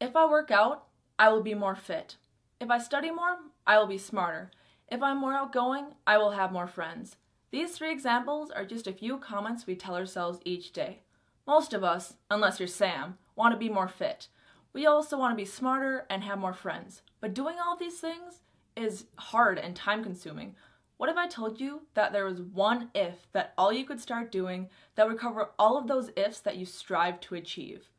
If I work out, I will be more fit. If I study more, I will be smarter. If I'm more outgoing, I will have more friends. These three examples are just a few comments we tell ourselves each day. Most of us, unless you're Sam, want to be more fit. We also want to be smarter and have more friends. But doing all of these things is hard and time consuming. What if I told you that there was one if that all you could start doing that would cover all of those ifs that you strive to achieve?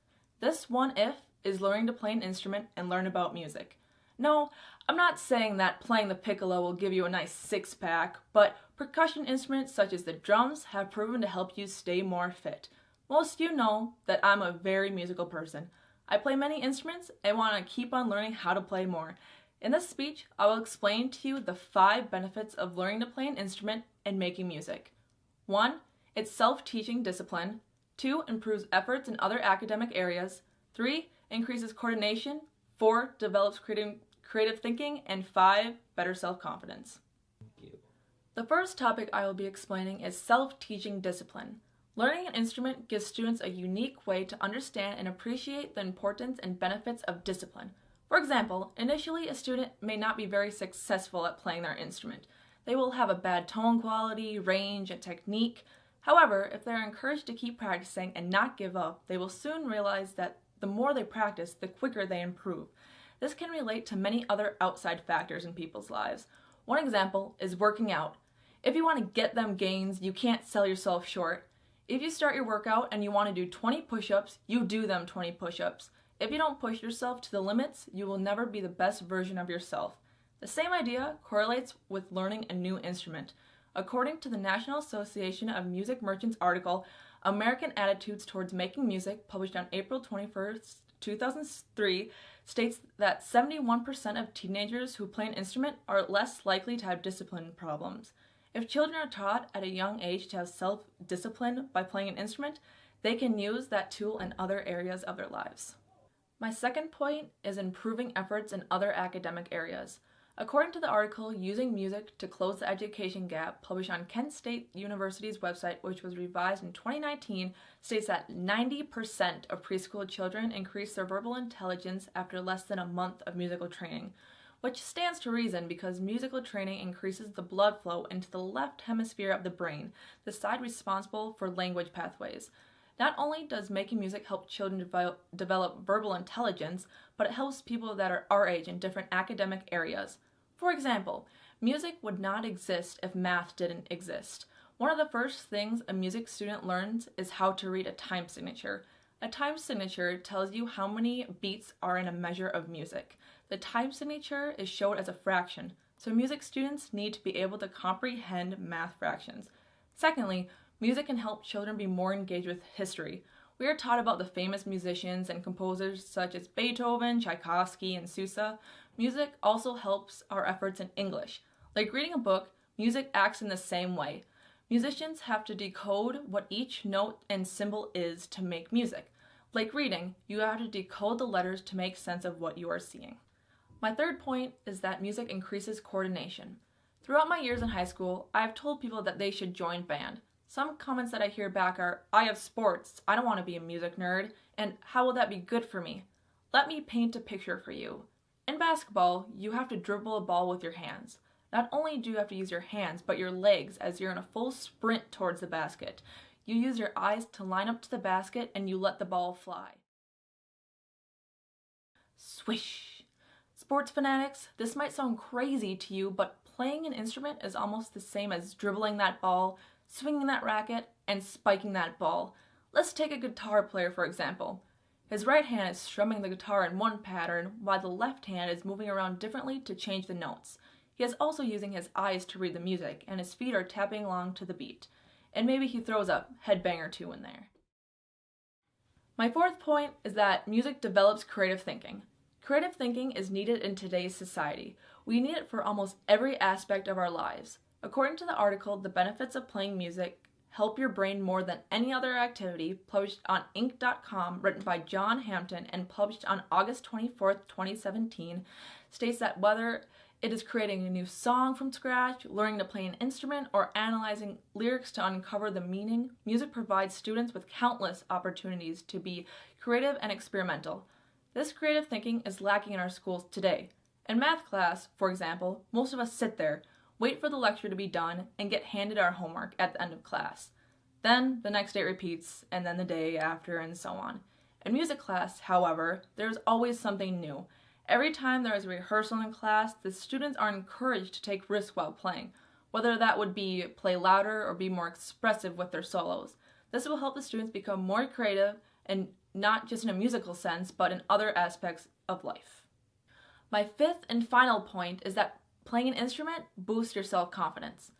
This one if is learning to play an instrument and learn about music. No, I'm not saying that playing the piccolo will give you a nice six-pack, but percussion instruments such as the drums have proven to help you stay more fit. Most of you know that I'm a very musical person. I play many instruments and want to keep on learning how to play more. In this speech, I will explain to you the 5 benefits of learning to play an instrument and making music. 1. It's self-teaching discipline. 2. Improves efforts in other academic areas. 3. Increases coordination. 4. Develops creative thinking. And 5. Better self-confidence. Thank you. The first topic I will be explaining is self-teaching discipline. Learning an instrument gives students a unique way to understand and appreciate the importance and benefits of discipline. For example, initially a student may not be very successful at playing their instrument. They will have a bad tone quality, range, and technique. However, if they are encouraged to keep practicing and not give up, they will soon realize that the more they practice, the quicker they improve. This can relate to many other outside factors in people's lives. One example is working out. If you want to get them gains, you can't sell yourself short. If you start your workout and you want to do 20 push-ups, you do them 20 push-ups. If you don't push yourself to the limits, you will never be the best version of yourself. The same idea correlates with learning a new instrument. According to the National Association of Music Merchants article, American Attitudes Towards Making Music, published on April 21st, 2003, states that 71% of teenagers who play an instrument are less likely to have discipline problems. If children are taught at a young age to have self-discipline by playing an instrument, they can use that tool in other areas of their lives. My second point is improving efforts in other academic areas. According to the article, Using Music to Close the Education Gap, published on Kent State University's website, which was revised in 2019, states that 90% of preschool children increase their verbal intelligence after less than a month of musical training, which stands to reason because musical training increases the blood flow into the left hemisphere of the brain, the side responsible for language pathways. Not only does making music help children develop verbal intelligence, but it helps people that are our age in different academic areas. For example, music would not exist if math didn't exist. One of the first things a music student learns is how to read a time signature. A time signature tells you how many beats are in a measure of music. The time signature is showed as a fraction, so music students need to be able to comprehend math fractions. Secondly, music can help children be more engaged with history. We are taught about the famous musicians and composers such as Beethoven, Tchaikovsky, and Sousa. Music also helps our efforts in English. Like reading a book, music acts in the same way. Musicians have to decode what each note and symbol is to make music. Like reading, you have to decode the letters to make sense of what you are seeing. My third point is that music increases coordination. Throughout my years in high school, I have told people that they should join band. Some comments that I hear back are, "I have sports, I don't want to be a music nerd," and "How will that be good for me?" Let me paint a picture for you. In basketball, you have to dribble a ball with your hands. Not only do you have to use your hands, but your legs as you're in a full sprint towards the basket. You use your eyes to line up to the basket and you let the ball fly. Swish! Sports fanatics, this might sound crazy to you, but playing an instrument is almost the same as dribbling that ball, swinging that racket, and spiking that ball. Let's take a guitar player for example. His right hand is strumming the guitar in one pattern, while the left hand is moving around differently to change the notes. He is also using his eyes to read the music, and his feet are tapping along to the beat. And maybe he throws a headbang or two in there. My fourth point is that music develops creative thinking. Creative thinking is needed in today's society. We need it for almost every aspect of our lives. According to the article, The Benefits of Playing Music Help Your Brain More Than Any Other Activity, published on Inc.com, written by John Hampton and published on August 24th, 2017, states that whether it is creating a new song from scratch, learning to play an instrument, or analyzing lyrics to uncover the meaning, music provides students with countless opportunities to be creative and experimental. This creative thinking is lacking in our schools today. In math class, for example, most of us sit there, wait for the lecture to be done, and get handed our homework at the end of class. Then the next day it repeats, and then the day after, and so on. In music class, however, there is always something new. Every time there is a rehearsal in class, the students are encouraged to take risks while playing, whether that would be play louder or be more expressive with their solos. This will help the students become more creative, and not just in a musical sense, but in other aspects of life. My fifth and final point is that playing an instrument boosts your self-confidence.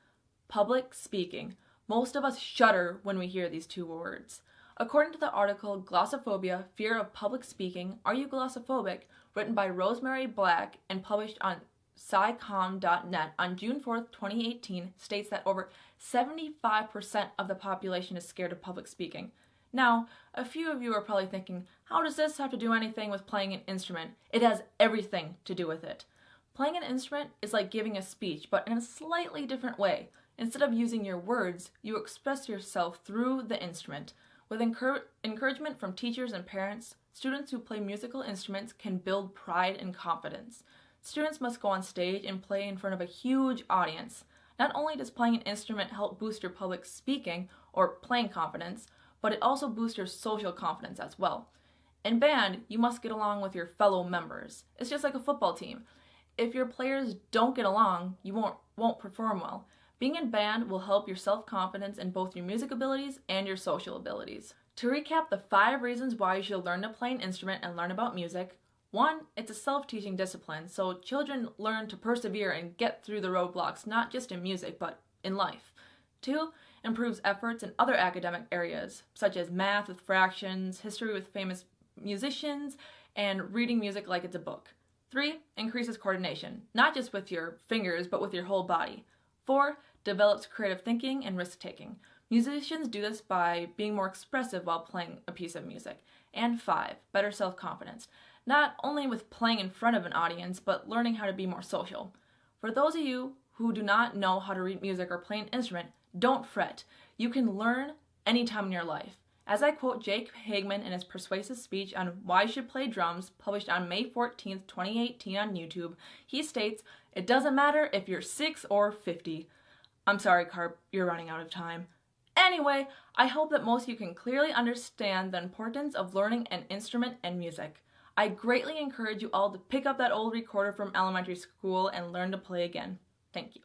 Public speaking. Most of us shudder when we hear these two words. According to the article Glossophobia, Fear of Public Speaking, Are You Glossophobic?, written by Rosemary Black and published on SciComm.net on June 4th, 2018, states that over 75% of the population is scared of public speaking. Now, a few of you are probably thinking, how does this have to do anything with playing an instrument? It has everything to do with it. Playing an instrument is like giving a speech, but in a slightly different way. Instead of using your words, you express yourself through the instrument. With encouragement from teachers and parents, students who play musical instruments can build pride and confidence. Students must go on stage and play in front of a huge audience. Not only does playing an instrument help boost your public speaking or playing confidence, but it also boosts your social confidence as well. In band, you must get along with your fellow members. It's just like a football team. If your players don't get along, you won't perform well. Being in band will help your self-confidence in both your music abilities and your social abilities. To recap the 5 reasons why you should learn to play an instrument and learn about music. 1, it's a self-teaching discipline, so children learn to persevere and get through the roadblocks, not just in music, but in life. 2, improves efforts in other academic areas, such as math with fractions, history with famous musicians, and reading music like it's a book. 3, increases coordination, not just with your fingers, but with your whole body. 4, develops creative thinking and risk-taking. Musicians do this by being more expressive while playing a piece of music. And 5, better self-confidence, not only with playing in front of an audience, but learning how to be more social. For those of you who do not know how to read music or play an instrument, don't fret. You can learn anytime in your life. As I quote Jake Hagman in his Persuasive speech on why you should play drums, published on May 14th, 2018 on YouTube, he states, "It doesn't matter if you're 6 or 50. I'm sorry, Carp, you're running out of time. Anyway, I hope that most of you can clearly understand the importance of learning an instrument and music. I greatly encourage you all to pick up that old recorder from elementary school and learn to play again. Thank you.